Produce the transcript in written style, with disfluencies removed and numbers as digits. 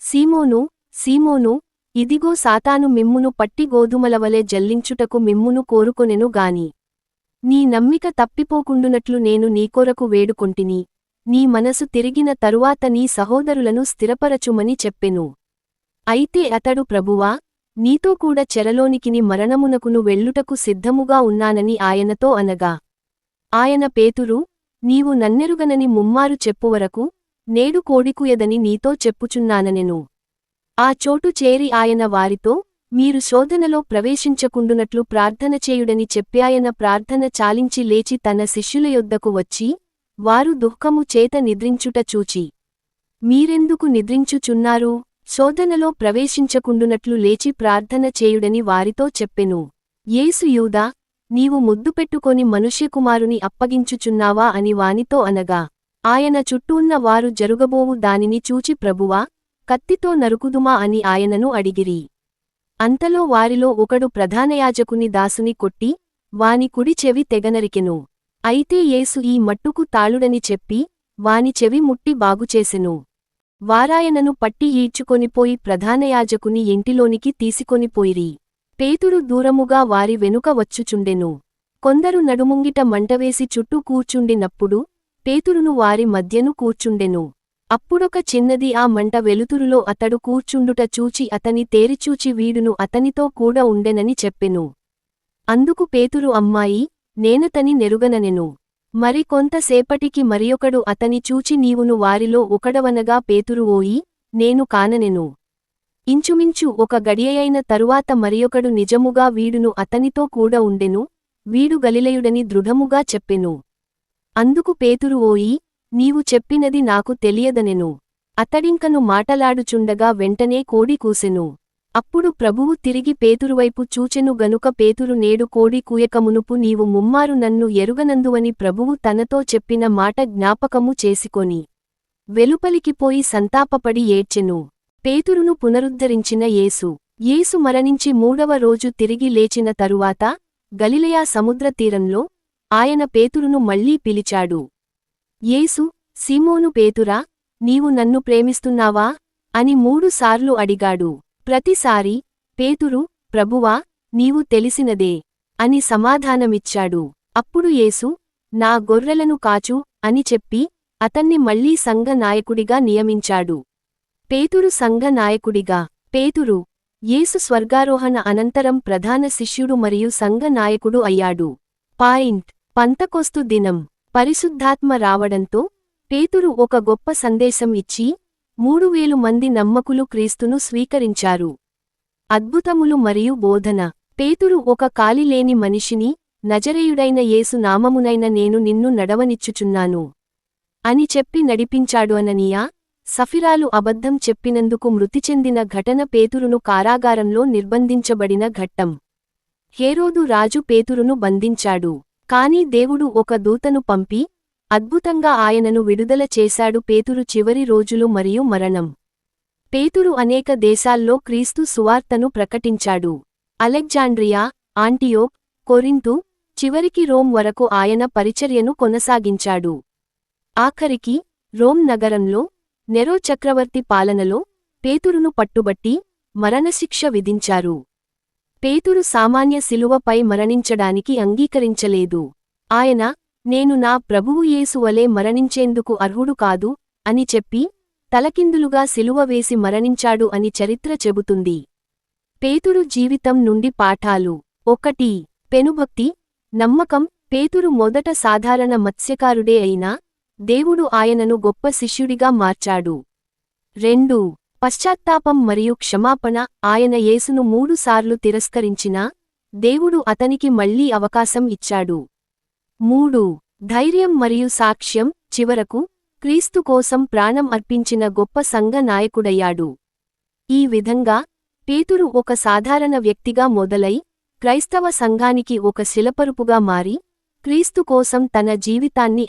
సీమోనూ, సీమోనూ, ఇదిగో సాతాను మిమ్మును పట్టి గోధుమలవలె జల్లించుటకు మిమ్మును కోరుకొనెను గాని నీ నమ్మిక తప్పిపోకుండునట్లు నేను నీకొరకు వేడుకొంటిని, నీ మనసు తిరిగిన తరువాత నీ సహోదరులను స్థిరపరచుమని చెప్పెను. అయితే అతడు ప్రభువా, నీతో కూడా చెరలోనికిని మరణమునకును వెళ్ళుటకు సిద్ధముగా ఉన్నానని ఆయనతో అనగా ఆయన పేతురు, నీవు నన్నెరుగనని ముమ్మారు చెప్పువరకు నేడు కోడికుయదని నీతో చెప్పుచున్నాననెను. ఆ చోటు చేరి ఆయన వారితో, మీరు శోధనలో ప్రవేశించకుండునట్లు ప్రార్థన చేయుడని చెప్పాయన ప్రార్థన చాలించి లేచి తన శిష్యుల యొద్దకు వచ్చి, వారు దుఃఖము చేత నిద్రించుట చూచి, మీరెందుకు నిద్రించుచున్నారు? శోధనలో ప్రవేశించకుండునట్లు లేచి ప్రార్థన చేయుడని వారితో చెప్పెను. యేసు యూదా, నీవు ముద్దుపెట్టుకొని మనుష్యకుమారుని అప్పగించుచున్నావా అని వానితో అనగా ఆయన చుట్టూన్న వారు జరుగబోవు దానిని చూచి ప్రభువా, కత్తితో నరుకుదుమా అని ఆయనను అడిగిరి. అంతలో వారిలో ఒకడు ప్రధానయాజకుని దాసుని కొట్టి వాని కుడి చెవి తెగనరికెను. అయితే యేసు ఈ మట్టుకు తాళుడని చెప్పి వాని చెవి ముట్టి బాగుచేసెను. వారాయనను పట్టి ఈడ్చుకొనిపోయి ప్రధానయాజకుని ఇంటిలోనికి తీసుకొనిపోయిరి. పేతురు దూరముగా వారి వెనుక వచ్చుచుండెను. కొందరు నడుముంగిట మంటవేసి చుట్టూ కూర్చుండినప్పుడు పేతురును వారి మధ్యను కూర్చుండెను. అప్పుడొక చిన్నది ఆ మంట వెలుతురులో అతడు కూర్చుండుట చూచి అతని తేరిచూచి వీడును అతనితో కూడా ఉండెనని చెప్పెను. అందుకు పేతురు అమ్మాయి, నేనతని నెరుగననెను. మరి కొంతసేపటికి మరియొకడు అతని చూచి నీవును వారిలో ఒకడవనగా పేతురు ఓయి, నేను కాననెను. ఇంచుమించు ఒక గడియయైన తరువాత మరియొకడు నిజముగా వీడును అతనితో కూడా ఉండెను, వీడు గలిలయుడని దృఢముగా చెప్పెను. అందుకు పేతురు ఓయి, నీవు చెప్పినది నాకు తెలియదనెను. అతడింకను మాటలాడుచుండగా వెంటనే కోడి కూసెను. అప్పుడు ప్రభువు తిరిగి పేతురువైపు చూచెను గనుక పేతురు నేడు కోడి కూయకమునుపు నీవు ముమ్మారు నన్ను ఎరుగనందువని ప్రభువు తనతో చెప్పిన మాట జ్ఞాపకము చేసుకొని వెలుపలికిపోయి సంతాపపడి ఏడ్చెను. పేతురును పునరుద్ధరించిన యేసు. యేసు మరణించి మూడవ రోజు తిరిగి లేచిన తరువాత గలిలయ సముద్ర తీరంలో ఆయన పేతురును మళ్లీ పిలిచాడు. యేసు, సీమోను పేతురా, నీవు నన్ను ప్రేమిస్తున్నావా అని 3 సార్లు అడిగాడు. ప్రతిసారీ పేతురు, ప్రభువా, నీవు తెలిసినదే అని సమాధానమిచ్చాడు. అప్పుడు యేసు, నా గొర్రెలను కాచు అని చెప్పి అతన్ని మళ్లీ సంఘ నాయకుడిగా నియమించాడు. పేతురు సంఘ నాయకుడిగా. పేతురు యేసు స్వర్గారోహణ అనంతరం ప్రధాన శిష్యుడు మరియు సంఘ నాయకుడు అయ్యాడు. పంతకొస్తు దినం. పరిశుద్ధాత్మ రావడంతో పేతురు ఒక గొప్ప సందేశం ఇచ్చి 3000 మంది నమ్మకులు క్రీస్తును స్వీకరించారు. అద్భుతములు మరియు బోధన. పేతురు ఒక కాలిలేని మనిషిని, నజరేయుడైన యేసు నామమునైన నేను నిన్ను నడవనిచ్చుచున్నాను అని చెప్పి నడిపించాడు. అననీయ, సఫిరాలు అబద్ధం చెప్పినందుకు మృతి చెందిన ఘటన పేతురును కారాగారంలో నిర్బంధించబడిన ఘట్టం. హేరోదు రాజు పేతురును బంధించాడు. కాని దేవుడు ఒక దూతను పంపి అద్భుతంగా ఆయనను విడుదల చేశాడు. పేతురు చివరి రోజులు మరియు మరణం. పేతురు అనేక దేశాల్లో క్రీస్తు సువార్తను ప్రకటించాడు. అలెగ్జాండ్రియా, ఆంటియోక్, కొరింతు, చివరికి రోమ్ వరకు ఆయన పరిచర్యను కొనసాగించాడు. ఆఖరికి రోమ్ నగరంలో నెరో చక్రవర్తి పాలనలో పేతురును పట్టుబట్టి మరణశిక్ష విధించారు. పేతురు సామాన్య శిలువపై మరణించడానికి అంగీకరించలేదు. ఆయన, నేను నా ప్రభువు యేసు వలె మరణించేందుకు అర్హుడు కాదు అని చెప్పి తలకిందులుగా శిలువ వేసి మరణించాడు అని చరిత్ర చెబుతుంది. పేతురు జీవితం నుండి పాఠాలు. 1. పెనుభక్తి, నమ్మకం. పేతురు మొదట సాధారణ మత్స్యకారుడే అయినా దేవుడు ఆయనను గొప్ప శిష్యుడిగా మార్చాడు. 2. పశ్చాత్తాపం మరియు క్షమాపణ. ఆయన యేసును 3 సార్లు తిరస్కరించినా దేవుడు అతనికి మళ్లీ అవకాశం ఇచ్చాడు. 3. ధైర్యం మరియు సాక్ష్యం. చివరకు క్రీస్తు కోసం ప్రాణం అర్పించిన గొప్ప సంఘ నాయకుడయ్యాడు. ఈ విధంగా పేతురు ఒక సాధారణ వ్యక్తిగా మొదలై క్రైస్తవ సంఘానికి ఒక శిలపరుపుగా మారి క్రీస్తు కోసం తన జీవితాన్ని